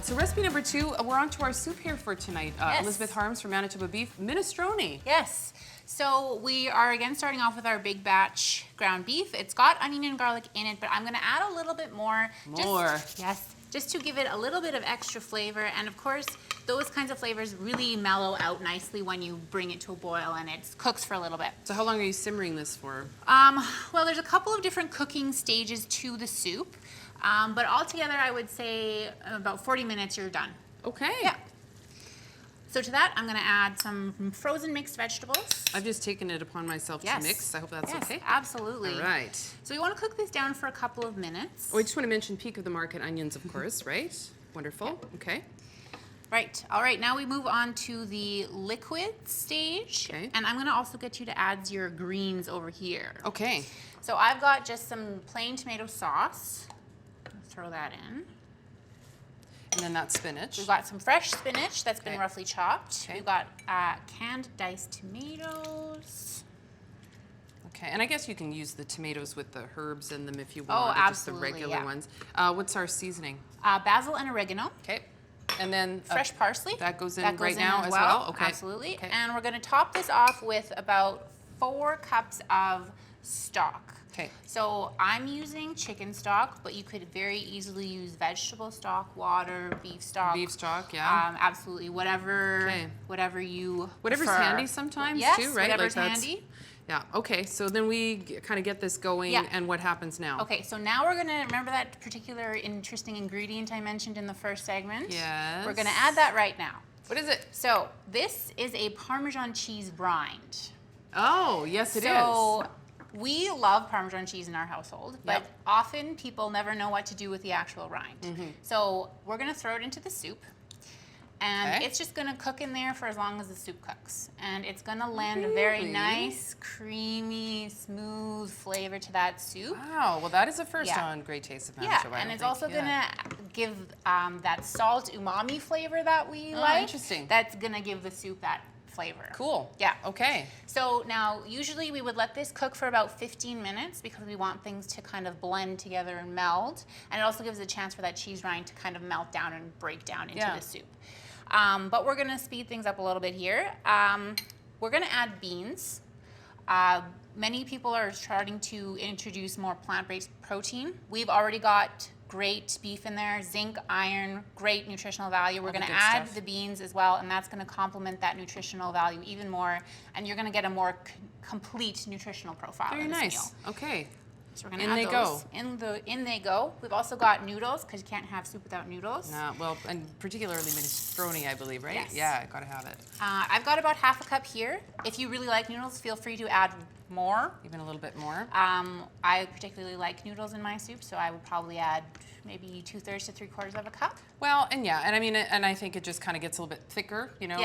So recipe number 2, we're on to our soup here for tonight. Yes. Elizabeth Harms from Manitoba Beef, Minestrone. Yes. So we are again starting off with our big batch ground beef. It's got onion and garlic in it, but I'm going to add a little bit more. Just to give it a little bit of extra flavor. And of course, those kinds of flavors really mellow out nicely when you bring it to a boil and it cooks for a little bit. So how long are you simmering this for? Well, there's a couple of different cooking stages to the soup. But altogether, I would say about 40 minutes, you're done. Okay. Yeah. So to that, I'm going to add some frozen mixed vegetables. I've just taken it upon myself to mix. I hope that's okay. Yes, absolutely. All right. So we want to cook this down for a couple of minutes. Oh, I just want to mention peak of the market onions, of course, right? Wonderful. Yeah. Okay. Right. All right. Now we move on to the liquid stage. Okay. And I'm going to also get you to add your greens over here. Okay. So I've got just some plain tomato sauce. Throw that in. And then that spinach. We've got some fresh spinach that's been roughly chopped. Okay. We've got canned diced tomatoes. Okay, and I guess you can use the tomatoes with the herbs in them if you Oh, want, or absolutely, just the regular ones. What's our seasoning? Basil and oregano. Okay, and then Fresh parsley. that goes in now as as well. Okay, Absolutely. Okay. And we're going to top this off with about 4 cups of stock. Okay. So I'm using chicken stock, but you could very easily use vegetable stock, water, beef stock. Beef stock, yeah. Absolutely, whatever's Whatever's prefer. handy sometimes Yes, too, right? whatever's handy. Yeah. Okay. So then we kind of get this going, and what happens now? Okay, so now we're gonna remember that particular interesting ingredient I mentioned in the first segment. Yes. We're gonna add that right now. What is it? So this is a Parmesan cheese brine. Oh, yes, it is. So we love Parmesan cheese in our household, but often people never know what to do with the actual rind. So we're gonna throw it into the soup, and it's just gonna cook in there for as long as the soup cooks. And it's gonna lend a very nice, creamy, smooth flavor to that soup. Wow, well that is a first on Great Taste of Manitoba. Yeah, and it's also gonna give that salt umami flavor that we like. Interesting. That's gonna give the soup that flavor. Cool. Yeah. Okay. So now, usually we would let this cook for about 15 minutes because we want things to kind of blend together and meld. And it also gives a chance for that cheese rind to kind of melt down and break down into the soup. But we're gonna speed things up a little bit here. We're gonna add beans. Many people are starting to introduce more plant-based protein. We've already got great beef in there, zinc, iron, great nutritional value. We're going to add the beans as well, and that's going to complement that nutritional value even more, and you're going to get a more complete nutritional profile. Very nice. Okay. So we're going to add those. In they go. We've also got noodles, because you can't have soup without noodles. No, well, and particularly minestrone, I believe, right? Yes. Yeah, got to have it. I've got about half a cup here. If you really like noodles, feel free to add more. Even a little bit more. I particularly like noodles in my soup, so I would probably add maybe 2/3 to 3/4 of a cup. Well, and and I mean, and I think it just kind of gets a little bit thicker, you know,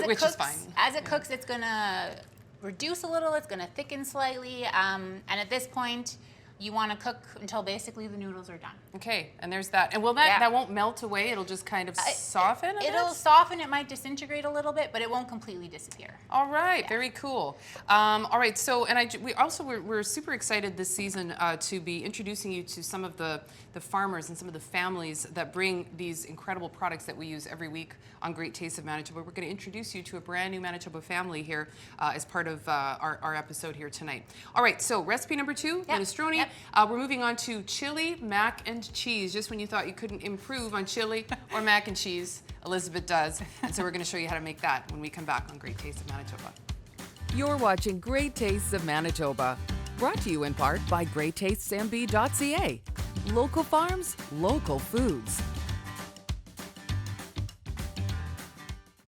which is fine. As it cooks, it's gonna reduce a little, it's gonna thicken slightly, and at this point, you want to cook until basically the noodles are done. Okay, and there's that. And will that won't melt away? It'll just kind of soften a bit? It'll soften. It might disintegrate a little bit, but it won't completely disappear. All right, very cool. All right, so we're super excited this season to be introducing you to some of the farmers and some of the families that bring these incredible products that we use every week on Great Taste of Manitoba. We're going to introduce you to a brand new Manitoba family here as part of our episode here tonight. All right, so recipe number 2, minestrone. Yep. We're moving on to chili, mac, and cheese. Just when you thought you couldn't improve on chili or mac and cheese, Elizabeth does. And so we're going to show you how to make that when we come back on Great Taste of Manitoba. You're watching Great Tastes of Manitoba, brought to you in part by GreatTastesmb.ca. Local farms, local foods.